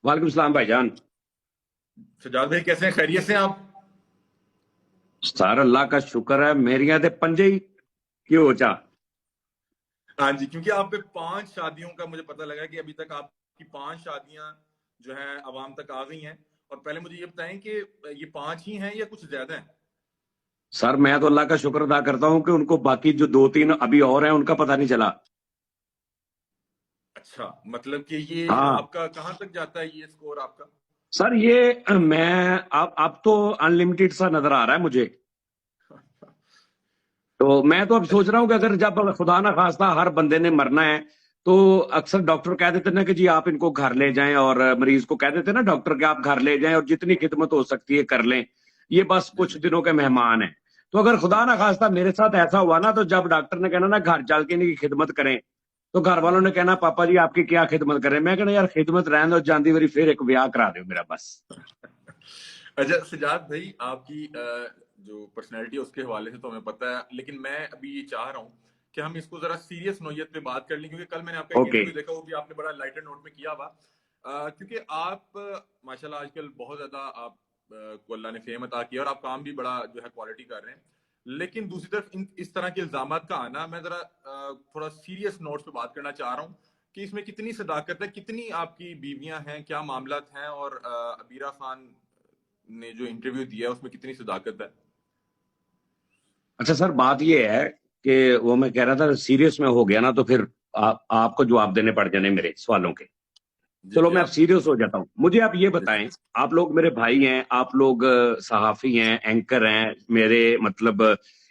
वालेकुम सलाम भाईजान। सजाद भाई कैसे हैं? खैरियत से हैं आप? सर अल्लाह का शुक्र है, मेरिया ते पंजे ही क्यों हो चा। हाँ जी, क्योंकि आप पे 5 शादियों का मुझे पता लगा कि अभी तक आपकी 5 शादियां जो हैं अवाम तक आ गई हैं। और पहले मुझे ये बताएं कि ये 5 ही हैं या कुछ ज्यादा हैं? सर मैं तो अल्लाह का शुक्र अदा करता हूं कि उनको बाकी जो दो तीन अभी और हैं उनका पता नहीं चला। अच्छा, मतलब कि ये हाँ आपका कहाँ तक जाता है ये स्कोर आपका? सर, ये मैं अब तो अनलिमिटेड सा नजर आ रहा है मुझे। तो मैं तो अब सोच रहा हूं कि अगर जब खुदा ना खास्ता हर बंदे ने मरना है तो अक्सर डॉक्टर कह देते ना कि जी आप इनको घर ले जाएं, और मरीज को कह देते ना डॉक्टर कि आप घर ले जाएं और जितनी खिदमत हो सकती है कर लें, ये बस जी कुछ जी। दिनों के मेहमान हैं। तो अगर खुदा ना खास्ता मेरे साथ ऐसा हुआ ना, तो जब डॉक्टर ने कहना ना घर चल के इनकी खिदमत करें, तो घर वालों ने कहना पापा जी आपकी क्या खिदमत करें। मैं कहना यार खिदमत रहने दो, जाती बारी फिर एक ब्याह करा दो मेरा बस। अच्छा सजाद भाई, आपकी जो पर्सनैलिटी है उसके हवाले से तो हमें पता है, लेकिन मैं अभी ये चाह रहा हूँ कि हम इसको जरा सीरियस नोयत पे बात कर लें, क्योंकि कल मैंने आपका एक ओके। इंटरव्यू देखा, वो भी आपने बड़ा लाइटर नोट में किया हुआ। क्योंकि आप माशाल्लाह आजकल बहुत ज्यादा आप को अल्लाह ने फेम अता किया और आप काम भी बड़ा जो है क्वालिटी कर रहे हैं। लेकिन दूसरी तरफ इस तरह के इल्जामात का आना, मैं जरा थोड़ा सीरियस नोट्स पे बात करना चाह रहा हूँ कि इसमें कितनी सदाकत है, कितनी आपकी बीवियां हैं, क्या मामलात हैं, और अबीरा खान ने जो इंटरव्यू दिया है उसमें कितनी सदाकत है? अच्छा सर, बात ये है कि वो मैं कह रहा था सीरियस में हो गया ना तो फिर आपको जवाब देने पड़ जाने मेरे सवालों के। जी चलो जी, मैं अब आप सीरियस हो जाता हूँ। मुझे आप ये जी बताएं, आप लोग मेरे भाई हैं, आप लोग सहाफी हैं, एंकर हैं, मेरे मतलब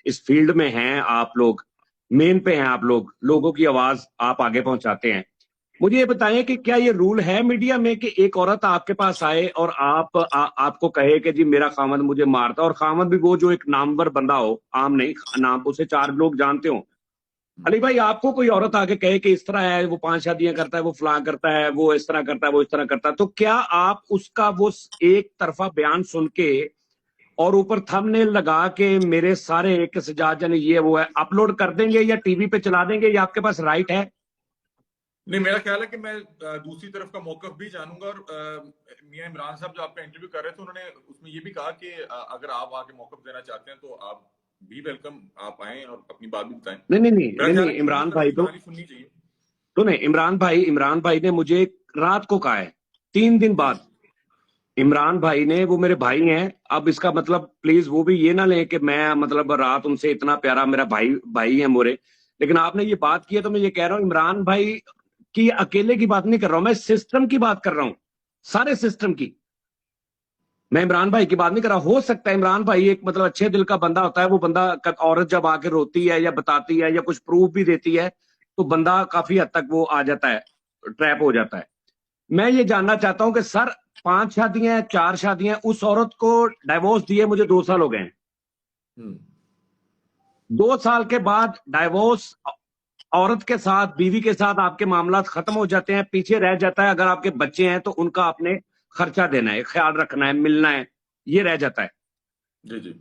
इस फील्ड में हैं, आप लोग मेन पे हैं, आप लोग लोगों की आवाज आप आगे पहुंचाते हैं। मुझे ये बताएं कि क्या ये रूल है मीडिया में कि एक औरत आपके पास आए और आपको कहे कि जी मेरा खामद मुझे मारता, और खामद भी वो जो एक नामवर बंदा हो, आम नहीं, नाम उसे चार लोग जानते हो। अली भाई आपको कोई औरत आके कहे कि इस तरह है, वो 5 शादियां करता है, वो फलां करता है, वो इस तरह करता है, वो इस तरह करता है, तो क्या आप उसका वो एक तरफा बयान सुन के और ऊपर थंबनेल लगा के मेरे सारे एक सजाद ने ये वो है अपलोड कर देंगे या टीवी पे चला देंगे, ये आपके पास राइट है? नहीं, मेरा ख्याल है कि मैं दूसरी तरफ का मौकफ भी जानूंगा। और मियां इमरान साहब जो आपका इंटरव्यू कर रहे थे, उन्होंने उसमें ये भी कहा कि अगर आप आके मौकफ देना चाहते हैं तो आप भी वेलकम, आप आए और अपनी बात भी बताएं। नहीं नहीं नहीं मेरा नहीं ख्याल नहीं, है कि दोनों इमरान तरफ भाई की तो कहानी सुननी चाहिए। सुने, इमरान भाई ने मुझे रात को कहा है, 3 दिन जी बाद। जी। इमरान भाई ने, वो मेरे भाई हैं, अब इसका मतलब प्लीज वो भी ये ना लें कि मैं मतलब रात उनसे इतना प्यारा, मेरा भाई भाई है मोरे। लेकिन आपने ये बात की है तो मैं ये कह रहा हूँ इमरान भाई की अकेले की बात नहीं कर रहा हूं, मैं सिस्टम की बात कर रहा हूं, सारे सिस्टम की। मैं इमरान भाई की बात नहीं कर रहा। हो सकता है इमरान भाई एक मतलब अच्छे दिल का बंदा होता है, वो बंदा औरत जब आके रोती है या बताती है या कुछ प्रूफ भी देती है तो बंदा काफी हद तक वो आ जाता है, ट्रैप हो जाता है। मैं ये जानना चाहता हूं कि सर 5 शादियां, 4 शादियां, उस औरत को डाइवोर्स दिए मुझे 2 साल हो गए हैं। हम्म। 2 साल के बाद डाइवोर्स औरत के साथ, बीवी के साथ आपके मामला खत्म हो जाते हैं, पीछे रह जाता है अगर आपके बच्चे हैं तो उनका आपने खर्चा देना है, ख्याल रखना है, मिलना है, ये रह जाता है। जी जी।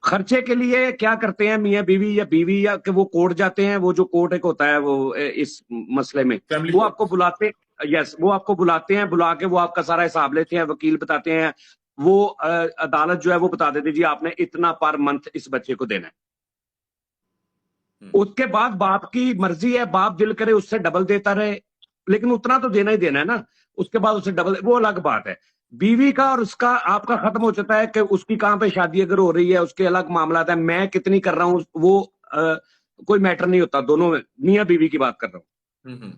खर्चे के लिए क्या करते हैं मियाँ बीवी या बीवी या कि वो कोर्ट जाते हैं, वो जो कोर्ट एक होता है वो इस मसले में फैमिली वो आपको कोर्ट। बुलाते, यस वो आपको बुलाते हैं, बुला के वो आपका सारा हिसाब लेते हैं, वकील बताते हैं, वो अदालत जो है वो बता देती है जी आपने इतना पर मंथ इस बच्चे को देना है। हम्म उसके बाद बाप की मर्जी है, बाप दिल करे उससे डबल देता रहे, लेकिन उतना तो देना ही देना है ना। उसके बाद उससे डबल, वो अलग बात है। बीवी का और उसका आपका खत्म हो जाता है कि उसकी कहां पे शादी अगर हो रही है उसके अलग मामला है, मैं कितनी कर रहा हूं वो कोई मैटर नहीं होता, दोनों में मियाँ बीवी की बात कर रहा हूं। हम्म।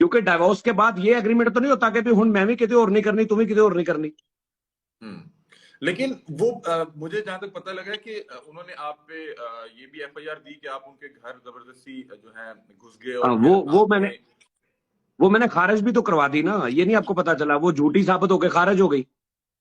क्योंकि डाइवोर्स के बाद ये एग्रीमेंट तो नहीं होता कि भी हुन मैं भी किसी और नहीं करनी, तुम्हें किसी और नहीं करनी। हम्म। लेकिन वो मुझे जहां तक पता लगा कि उन्होंने आप पे ये भी एफआईआर दी कि आप उनके घर जबरदस्ती जो है घुस गए हाँ, और फिर वो आपने। मैंने खारिज भी तो करवा दी ना, ये नहीं आपको पता चला, वो झूठी साबित होकर खारिज हो गई।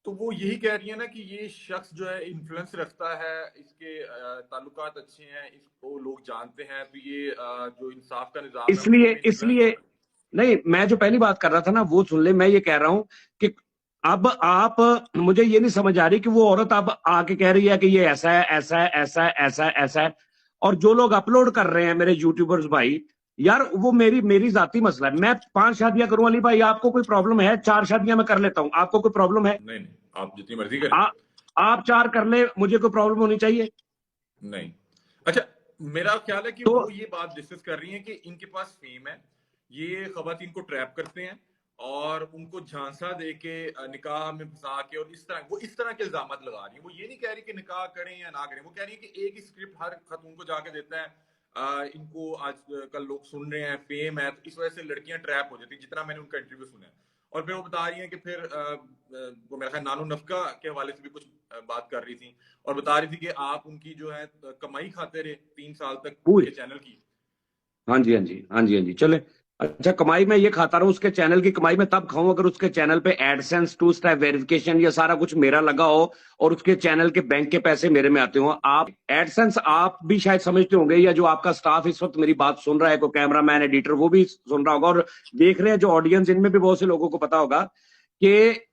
तो वो यही कह रही है ना कि ये शख्स जो है इन्फ्लुएंस रखता है, इसके ताल्लुकात अच्छे हैं, इसको लोग जानते हैं, तो ये जो इंसाफ का निजाम है इसलिए उसमें इन्फ्लुएंस इसलिए होता है। नहीं, मैं जो पहली बात कर रहा था ना वो सुन ले, मैं ये कह रहा हूं कि अब आप, मुझे ये नहीं समझ आ रही कि वो औरत अब आके कह रही है कि ये ऐसा है, ऐसा है, ऐसा है, ऐसा है, ऐसा है, और जो लोग अपलोड कर रहे हैं मेरे यूट्यूबर्स भाई, यार वो मेरी मेरी जाती मसला है। मैं 5 शादियां करूं अली भाई, आपको कोई प्रॉब्लम है? 4 शादियां मैं कर लेता हूं, आपको कोई प्रॉब्लम है? नहीं नहीं, आप जितनी मर्जी करें। आ, आप 4 कर ले, मुझे कोई प्रॉब्लम होनी चाहिए? नहीं। अच्छा, मेरा ख्याल है कि तो वो ये बात डिस्कस कर रही हैं कि इनके पास फेम है, ये खवातीन को ट्रैप करते हैं और उनको झांसा दे के निकाह में फंसा के, और इस तरह वो इस तरह के इल्जाम लगा रही है। वो ये नहीं कह रही कि निकाह करें या ना करें, वो कह रही है कि एक ही स्क्रिप्ट हर खातून को जाके देता है। इनको आज कल लोग सुन रहे हैं, फेम है, तो इस वजह से लड़कियां ट्रैप हो जाती है, जितना मैंने उनका इंटरव्यू सुना है। और फिर वो बता रही हैं कि फिर वो मेरा ख्याल नानो नफका के हवाले से भी कुछ बात कर रही थी, और बता रही थी कि आप उनकी जो है कमाई खाते रहे 3 साल तक पूरी, उनके चैनल की। हाँ जी हाँ जी हाँ जी हाँ जी, चले। अच्छा, कमाई मैं ये खाता रहा हूँ, उसके चैनल की कमाई मैं तब खाऊं अगर उसके चैनल पे एडसेंस, 2 स्टेप वेरिफिकेशन, ये सारा कुछ मेरा लगा हो और उसके चैनल के बैंक के पैसे मेरे में आते हो। आप एडसेंस आप भी शायद समझते होंगे, या जो आपका स्टाफ इस वक्त मेरी बात सुन रहा है, को कैमरा मैन, एडिटर, वो भी सुन रहा होगा, और देख रहे हैं जो ऑडियंस, इनमें भी बहुत से लोगों को पता होगा कि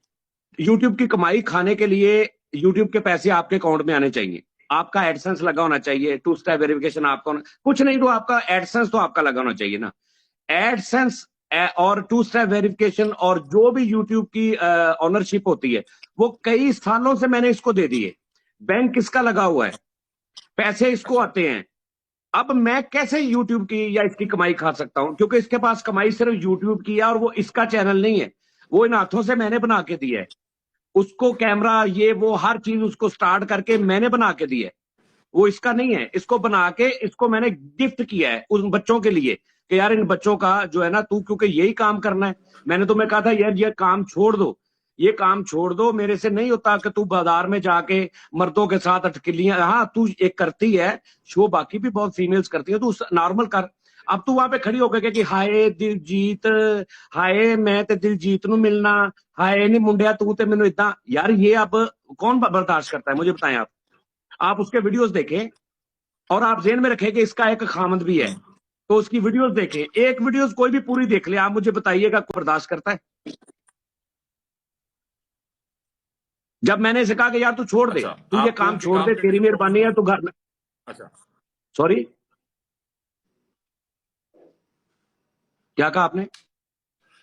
यूट्यूब की कमाई खाने के लिए यूट्यूब के पैसे आपके अकाउंट में आने चाहिए, आपका एडसेंस लगा होना चाहिए, 2 स्टेप वेरिफिकेशन आपका कुछ नहीं तो आपका एडसेंस तो आपका लगा होना चाहिए ना। एडसेंस और 2 स्टेप वेरिफिकेशन और जो भी यूट्यूब की ऑनरशिप होती है, वो कई सालों से मैंने इसको दे दी है। बैंक किसका लगा हुआ है, पैसे इसको अच्छा। आते हैं। अब मैं कैसे यूट्यूब की या इसकी कमाई खा सकता हूं, क्योंकि इसके पास कमाई सिर्फ यूट्यूब की है और वो इसका चैनल नहीं है, वो इन हाथों से मैंने बना के दिया है उसको। कैमरा, ये वो हर चीज उसको स्टार्ट करके मैंने बना के दी है, वो इसका नहीं है। इसको बना के इसको मैंने गिफ्ट किया है उन बच्चों के लिए कि यार इन बच्चों का जो है ना, तू क्योंकि यही काम करना है। मैंने तुम्हें कहा था यार ये काम छोड़ दो, ये काम छोड़ दो, मेरे से नहीं होता कि तू बाजार में जाके मर्दों के साथ अटकलियां, हाँ तू एक करती है शो, बाकी भी बहुत फीमेल्स करती है, तू नॉर्मल कर। अब तू वहां पे खड़ी होकर कि हाय दिलजीत, हाय मैं ते दिलजीत नु मिलना, हाय नहीं मुंडिया तू ते मैनू इदा, यार ये अब कौन बर्दाश्त करता है, मुझे बताएं आप उसके वीडियोस देखें और आप जेहन में रखें कि इसका एक खामद भी है, तो उसकी वीडियोस देखें। एक वीडियोस कोई भी पूरी देख ले, आप मुझे बताइएगा कौन बर्दाश्त करता है? जब मैंने इसे कहा कि यार तू छोड़ दे, अच्छा, तू ये आपको काम उनके छोड़ काम दे, करने तेरी से प्रॉब्लम मेहरबानी नहीं? है, तू घर में, अच्छा। सॉरी क्या कहा आपने?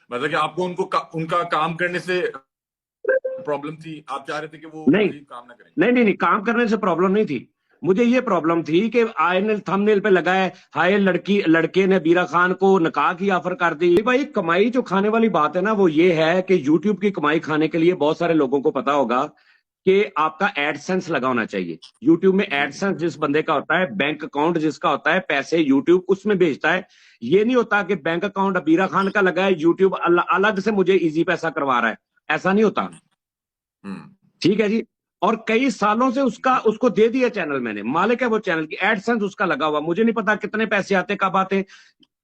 मतलब कि आपको उनका काम करने से प्रॉब्लम थी, आप चाह रहे थे कि वो नहीं मजीद काम ना करें? नहीं नहीं नहीं, काम करने से प्रॉब्लम नहीं थी, मुझे ये प्रॉब्लम थी कि आए थंबनेल पे लगा है हाय लड़की, लड़के ने बीरा खान को निकाह की ऑफर कर दी। भाई कमाई जो खाने वाली बात है ना, वो ये है कि यूट्यूब की कमाई खाने के लिए बहुत सारे लोगों को पता होगा कि आपका एडसेंस लगा होना चाहिए। यूट्यूब में जी जी। एडसेंस जिस बंदे का होता है, बैंक अकाउंट जिसका होता है, पैसे यूट्यूब उसमें भेजता है। ये नहीं होता कि बैंक अकाउंट अबीरा खान का लगा है, यूट्यूब अलग से मुझे इजी पैसा करवा रहा है, ऐसा नहीं होता। हम्म हम्म। ठीक है जी। और कई सालों से उसका उसको दे दिया चैनल, मैंने मालिक है वो चैनल की, एडसेंस उसका लगा हुआ, मुझे नहीं पता कितने पैसे आते कब आते।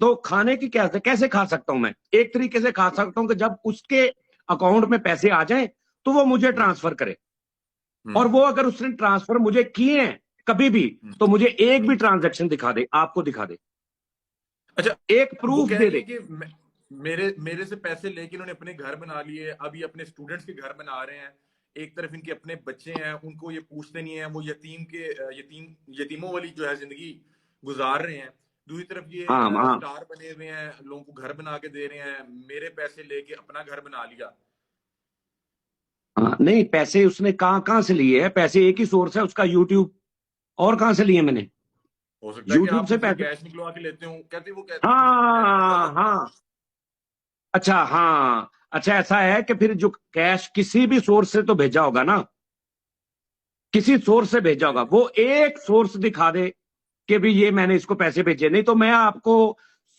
तो खाने की कैसे कैसे खा सकता हूं मैं? एक तरीके से खा सकता हूं कि जब उसके अकाउंट में पैसे आ जाएं तो वो मुझे हम्म ट्रांसफर करे, और हम्म वो अगर उसने ट्रांसफर मुझे किए हैं कभी भी, हम्म तो मुझे एक भी हम्म। ट्रांजेक्शन दिखा दे, आपको दिखा दे, अच्छा, एक वो प्रूफ कह दे रही है दे। कि मेरे मेरे से पैसे लेके उन्होंने अपने घर बना लिए, अभी अपने स्टूडेंट्स के घर बना रहे हैं। एक तरफ इनके अपने बच्चे हैं, उनको ये पूछते नहीं है, वो यतीमों वाली जो है जिंदगी गुजार रहे हैं। दूसरी तरफ ये हाँ हाँ स्टार बने हुए हैं, लोगों को घर बना के दे रहे हैं, मेरे पैसे लेके अपना घर बना लिया। हाँ, नहीं पैसे उसने कहाँ कहाँ से लिए हैं? पैसे एक ही सोर्स है उसका, यूट्यूब। और कहाँ से लिए मैंने? हो सकता है कि यूट्यूब आप से उनसे पैसे, कैश निकलवा के लेते हो, कहते वो कहती थी, मैंने पता हाँ लगता है। हाँ, अच्छा हाँ, अच्छा ऐसा है कि फिर जो कैश किसी भी सोर्स से तो भेजा होगा ना, किसी सोर्स से भेजा जी होगा, जी। वो एक सोर्स दिखा दे कि भी ये मैंने इसको पैसे भेजे, नहीं तो मैं आपको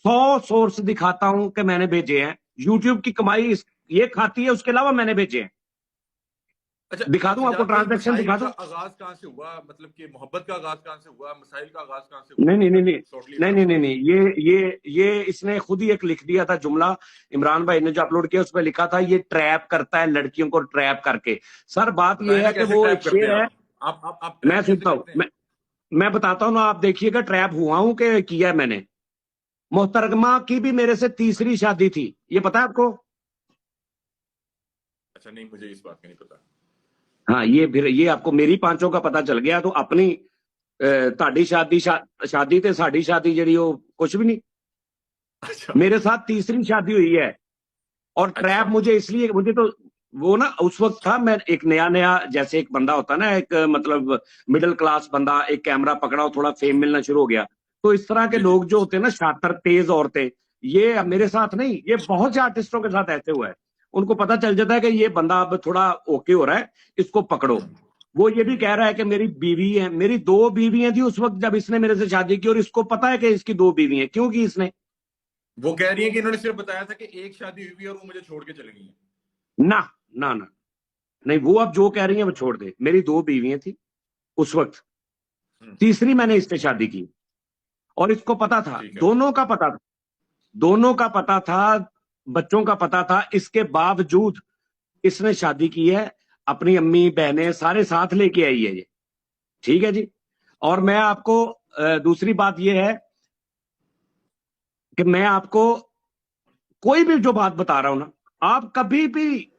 100 सोर्स दिखाता हूं कि मैंने भेजे हैं। यूट्यूब की कमाई ये खाती है, उसके अलावा मैंने भेजे हैं, अच्छा, दिखा दूं आपको, सजाद भाई, ट्रांजेक्शन मसाइल दिखा का दूं? आगाज कहाँ से हुआ? मतलब कि मोहब्बत का आगाज कहाँ से हुआ, मसाइल का आगाज कहाँ से हुआ? नहीं नहीं नहीं नहीं, टोटली नहीं बात नहीं नहीं सुनो। नहीं, ये इसने खुद ही एक लिख दिया था जुमला, इमरान भाई ने जो अपलोड किया उसमें लिखा था ये ट्रैप करता है लड़कियों को, ट्रैप करके। सर बात बताए ये ना है कि कैसे वो ट्रैप एक करते हैं शेर है, आप? आप मैं ट्रैप कैसे सुनता हूं, करते हैं? मैं बताता हूं ना, आप देखिएगा ट्रैप हुआ हूं कि किया है मैंने। मोहतरमा की भी मेरे से तीसरी शादी थी, ये पता है आपको? अच्छा, नहीं, मुझे इस बात का नहीं पता। हाँ, ये फिर ये आपको मेरी पांचों का पता चल गया, तो अपनी ਤੁਹਾਡੀ शादी शादी ਤੇ ਸਾਡੀ शादी ਜਿਹੜੀ ਉਹ कुछ भी नहीं। अच्छा। मेरे साथ तीसरी शादी हुई है। और अच्छा। ट्रैप मुझे इसलिए, मुझे तो वो ना उस वक्त था, मैं एक नया नया, जैसे एक बंदा होता है ना, एक मतलब मिडिल क्लास बंदा, एक कैमरा पकड़ा और थोड़ा फेम मिलना शुरू हो गया। तो इस तरह के जी जी। लोग जो होते हैं ना, शातिर तेज औरतें, ये मेरे साथ नहीं, ये बहुत से आर्टिस्टों के साथ ऐसे हुआ है। उनको पता चल जाता है कि ये बंदा अब थोड़ा ओके हो रहा है, इसको पकड़ो। वो ये भी कह रहा है कि मेरी बीवी है, मेरी दो बीवियां थी उस वक्त जब इसने मेरे से शादी की, और इसको पता है कि इसकी दो बीवी हैं। क्यों की इसने? वो कह रही है कि इन्होंने सिर्फ बताया था कि एक शादी हुई है और वो मुझे छोड़ के चली गई है। ना, ना, ना, नहीं, वो अब जो कह रही है वो छोड़ दे। मेरी दो बीवियां थी उस वक्त, हम्म। तीसरी मैंने इससे शादी की। और इसको पता था, ठीक है। दोनों का पता था, दोनों का पता था, बच्चों का पता था। इसके बावजूद इसने शादी की है, अपनी अम्मी बहनें सारे साथ लेके आई है ये। ठीक है जी। और मैं आपको दूसरी बात यह है कि मैं आपको कोई भी जो बात बता रहा हूं ना, आप कभी भी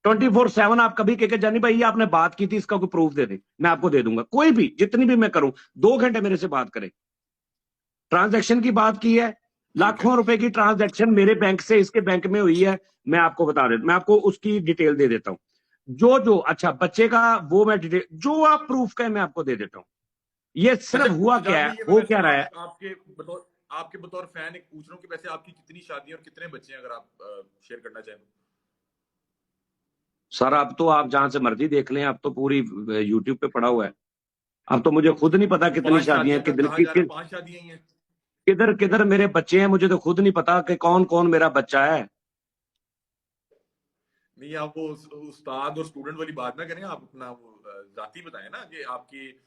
24/7 आप कभी कह के, जानी भाई ये आपने बात की थी, इसका कोई प्रूफ दे दे, मैं आपको दे दूंगा। कोई भी, जितनी भी मैं करूं, 2 घंटे मेरे से बात करें, ट्रांजैक्शन की बात की है, ठीक है। लाखों रुपए की ट्रांजैक्शन मेरे बैंक से इसके बैंक में हुई है, मैं आपको बता देता, मैं आपको उसकी डिटेल दे देता हूं। जो जो अच्छा बच्चे का, वो मैं डिटेल, जो आप प्रूफ का है मैं आपको दे देता हूं। ये अच्छा सिर्फ हुआ क्या सजाद है, भाई, ये मैं हो वैसे क्या रहा है। आपके बतौर फैन एक पूछ रहा हूँ कि वैसे आपकी कितनी शादी और कितने बच्चे हैं, अगर आप शेयर करना चाहें तो। सर अब तो आप जहां से मर्जी देख लें, अब तो पूरी यूट्यूब पे पड़ा हुआ है। अब तो मुझे खुद नहीं पता तो कितनी पांच शादियां, शादियों का किधर कहा जा रहा है, पांच शादियां ही हैं। किधर किधर मेरे बच्चे हैं, मुझे तो खुद नहीं पता कि कौन कौन मेरा बच्चा है। नहीं, आप वो उस्ताद और स्टूडेंट वाली बात ना करें, आप अपना वो जाती बताएं ना कि आपकी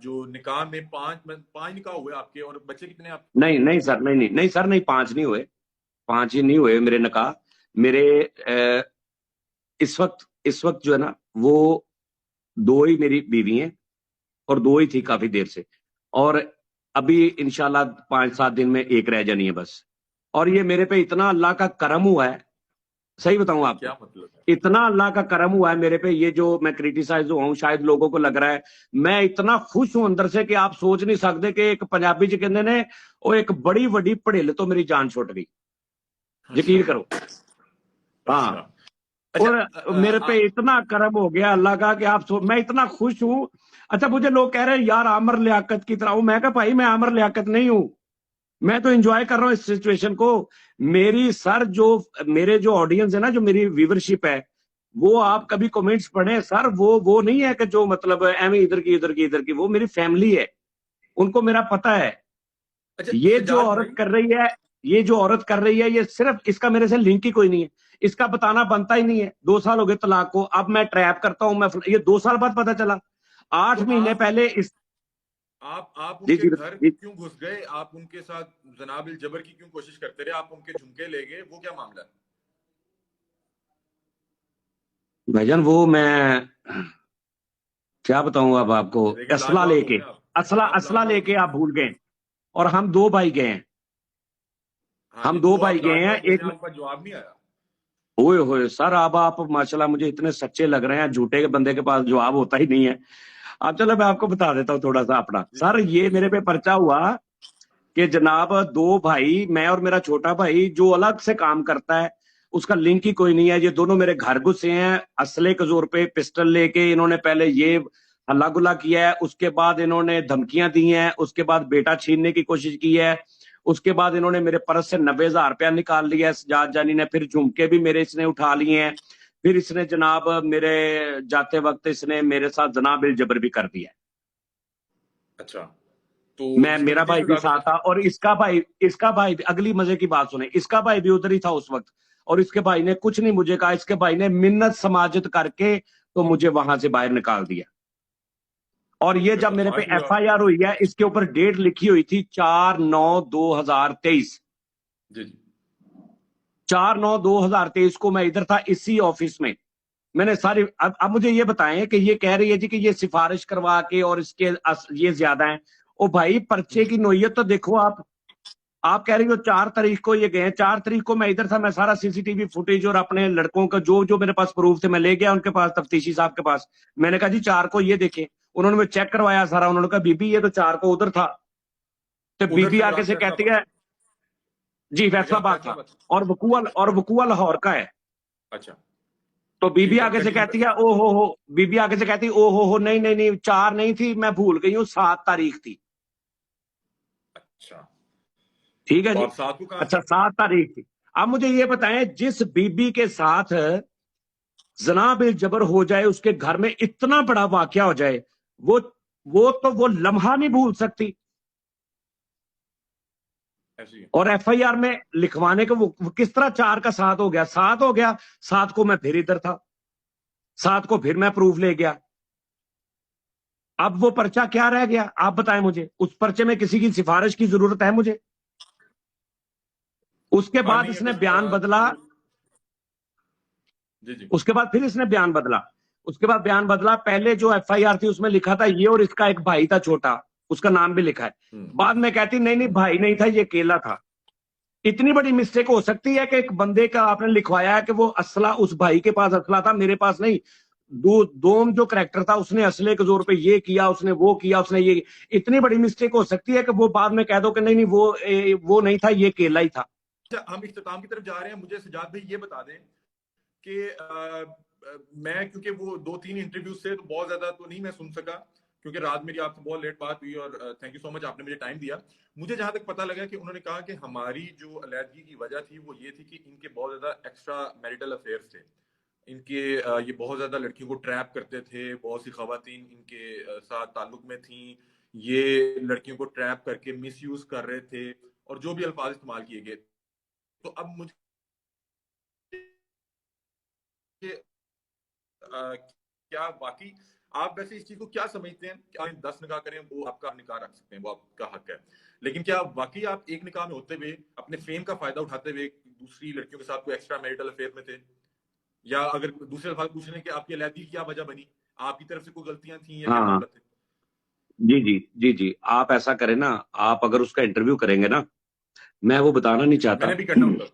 जो निकाह में पांच पांच निकाह हुए आपके, और बच्चे कितने आप। नहीं नहीं सर, नहीं नहीं नहीं सर, नहीं, पांच नहीं हुए, पांच ही नहीं हुए मेरे निकाह। मेरे इस वक्त जो है ना, वो दो ही मेरी बीवी हैं, और दो ही थी काफी देर से। और अभी इंशाल्लाह 5-7 दिन में एक रह जानी है बस। और ये मेरे पे इतना अल्लाह का करम हुआ है, सही बताऊं आपको, क्या मतलब है? इतना अल्लाह का करम हुआ है मेरे पे। ये जो मैं क्रिटिसाइज हुआ हूं, शायद लोगों को लग रहा है, मैं इतना खुश हूं अंदर से कि आप सोच नहीं सकते कि एक पंजाबी च कहते ने, वो एक बड़ी वड्डी पड़ेल तो मेरी जान छुट गई। अच्छा। यकीन करो। अच्छा। हाँ। अच्छा। और मेरे पे इतना करम हो गया अल्लाह का कि मैं इतना खुश हूं। अच्छा, मुझे लोग कह रहे हैं यार आमर लियाकत की तरह हूं। मैं कहा भाई मैं आमर लियाकत नहीं हूं, मैं तो एंजॉय कर रहा हूं इस सिचुएशन को। मेरी सर जो, मेरे जो ऑडियंस है ना, जो मेरी व्यूवरशिप है, वो आप कभी कमेंट्स पढ़े सर, वो नहीं है कि जो मतलब एम इधर की इधर की इधर की, वो मेरी फैमिली है, उनको मेरा पता है। अच्छा ये जो सजाद औरत भाई। कर रही है, ये जो औरत कर रही है, ये सिर्फ इसका मेरे से लिंक ही कोई नहीं है, इसका बताना बनता ही नहीं है। 2 साल हो गए तलाक को, अब मैं ट्रैप करता हूं, मैं ये 2 साल बाद पता चला, तो 8 महीने पहले इस। आप जी उनके जी घर जी। क्यों घुस गए? आप उनके साथ जनाबिल जबर की क्यों कोशिश करते रहे? आप उनके झुमके ले गए, वो क्या मामला है? भाईजान वो मैं क्या बताऊं अब आपको। देखिए असला लाजवाब हो लेके, गए असला आप असला लाजवाब हो लेके गए। आप भूल गए। और हम दो भाई गए हैं, हाँ जी, हम तो दो वो भाई आप गए हैं लाजवाब बोले, एक। आपका जवाब नहीं आया। ओए होए सर, अब आप माशाल्लाह मुझे इतने सच्चे लग रहे हैं, झूठे के बंदे के पास जवाब होता ही नहीं है। अब चलो मैं आपको बता देता हूँ थोड़ा सा अपना। जी सर ये जी मेरे पे पर्चा हुआ कि जनाब दो भाई, मैं और मेरा छोटा भाई जो अलग से काम करता है, उसका लिंक ही कोई नहीं है, ये दोनों मेरे घर घुसे हैं असले के जोर पे, पिस्टल लेके। इन्होंने पहले ये हल्ला गुल्ला किया है, उसके बाद इन्होंने धमकियां दी हैं, उसके बाद बेटा छीनने की कोशिश की है, उसके बाद इन्होंने मेरे पर्स से 90,000 रुपया निकाल लिया है सजाद जानी ने, फिर झुमके भी मेरे इसने उठा लिए हैं, फिर इसने जनाब मेरे जाते वक्त इसने मेरे साथ जनाब जबर भी कर दिया है। अच्छा, तो मैं, इसमें मेरा कितनी भाई भी सजा साथ मिली? था, और इसका भाई भी, अगली मजे की बात सुने, इसका भाई भी उधर ही था उस वक्त। और इसके भाई ने कुछ नहीं मुझे कहा, इसके भाई ने मिन्नत समाजत करके तो मुझे वहां से बाहर निकाल दिया। और ये फिर जब तो मेरे पे फाश हुआ। FIR हुई है, इसके ऊपर डेट लिखी हुई थी 4/9/2023। जी जी। 4/9/2023 को मैं इधर था इसी ऑफिस में। मैंने सारी, अब मुझे ये बताएं कि ये कह रही है जी कि ये सिफारिश करवा के और इसके ये ज्यादा है। ओ भाई पर्चे की नोयत तो देखो आप कह रही हो 4 तारीख को ये गए, 4 तारीख को मैं इधर था, मैं सारा CCTV फुटेज और अपने लड़कों का जो जो मेरे पास प्रूफ थे मैं ले गया उनके पास, तफ्तीशी साहब के पास। मैंने कहा जी 4 को ये देखे, उन्होंने मैं चेक करवाया सारा, उन्होंने कहा बीबी ये तो 4 को उधर था। तो उधर बीबी से आके मुराद से क्या था कहती वहां है, पे? जी, मुझे आप फैसलाबाद था। फैसलाबाद। और वकुआ लाहौर का है। अच्छा तो बीबी ठीक है, आगे से कंटिन्यू कहती करें। है ओ हो, बीबी आगे से कहती है ओ हो, नहीं नहीं नहीं, 4 नहीं थी, मैं भूल गई हूँ, 7 तारीख थी। अच्छा, ठीक है तो जी। आप 7 को कहां अच्छा, से? 7 तारीख थी। अब मुझे ये बताएं, जिस बीबी के साथ जना बिल जबर हो जाए, उसके घर में इतना बड़ा वाकया हो जाए, वो वो लम्हा नहीं भूल सकती। ऐसे ही और एफआईआर में लिखवाने को वो किस तरह 4 का 7 हो गया? 7 हो गया, 7 को मैं फिर इधर था, 7 को फिर मैं प्रूफ ले गया। अब वो पर्चा क्या रह गया, आप बताएं मुझे। उस पर्चे में किसी की सिफारिश की जरूरत है मुझे? उसके हाँ बाद नहीं, इसने अगर बयान बदला। जी जी। उसके बाद फिर इसने बयान बदला। उसके बाद बयान बदला। पहले जो एफआईआर थी उसमें लिखा था ये, और इसका एक भाई था छोटा, उसका नाम भी लिखा है। हम्म बाद में कहती नहीं नहीं, हम्म भाई नहीं था, ये केला था। इतनी बड़ी मिस्टेक हो सकती है कि एक बंदे का आपने लिखवाया है कि वो असला, उस भाई के पास असला था, मेरे पास नहीं। दोम जो करेक्टर था, उसने असले के जोर पे ये किया, उसने वो किया, उसने ये। इतनी बड़ी मिस्टेक हो सकती है कि वो बाद में कह दो कि नहीं नहीं, वो नहीं था, ये केला ही था। अच्छा, हम इख्तिताम की तरफ जा रहे हैं। मुझे सजाद भाई ये बता दें कि मैं, क्योंकि वो 2-3 इंटरव्यू से तो बहुत ज्यादा तो नहीं मैं सुन सका, क्योंकि रात मेरी आपसे बहुत लेट बात हुई, और थैंक यू सो मच, आपने मुझे टाइम दिया। मुझे जहां तक पता लगा कि उन्होंने कहा कि हमारी जो अलैदगी की वजह थी वो ये थी कि इनके बहुत ज्यादा एक्स्ट्रा मैरिटल अफेयर्स थे। इनके ये बहुत ज्यादा लड़कियों को ट्रैप करते थे, बहुत सी खवातीन इनके साथ ताल्लुक में थी, ये लड़कियों को ट्रैप करके मिस यूज कर रहे थे, और जो भी अल्फाज इस्तेमाल किए गए। तो अब मुझे क्या बाकी आप वैसे इस चीज को क्या समझते हैं कि आप 10 निकाह करें, वो आपका निकाह रख सकते हैं, वो आपका हक है, लेकिन क्या वाकई आप एक निकाह में होते हुए अपने फेम का फायदा उठाते हुए दूसरी लड़कियों के साथ कोई एक्स्ट्रा मैरिटल अफेयर में थे? या अगर दूसरे अल्फाज पूछ रहे हैं कि आपकी अलैदगी की क्या वजह बनी, आपकी तरफ से कोई गलतियां थी या क्या हाँ हाँ, मामला थे? जी जी जी जी, आप ऐसा करें ना, आप अगर उसका इंटरव्यू करेंगे ना, मैं वो बताना नहीं मैंने चाहता। भी करना होता।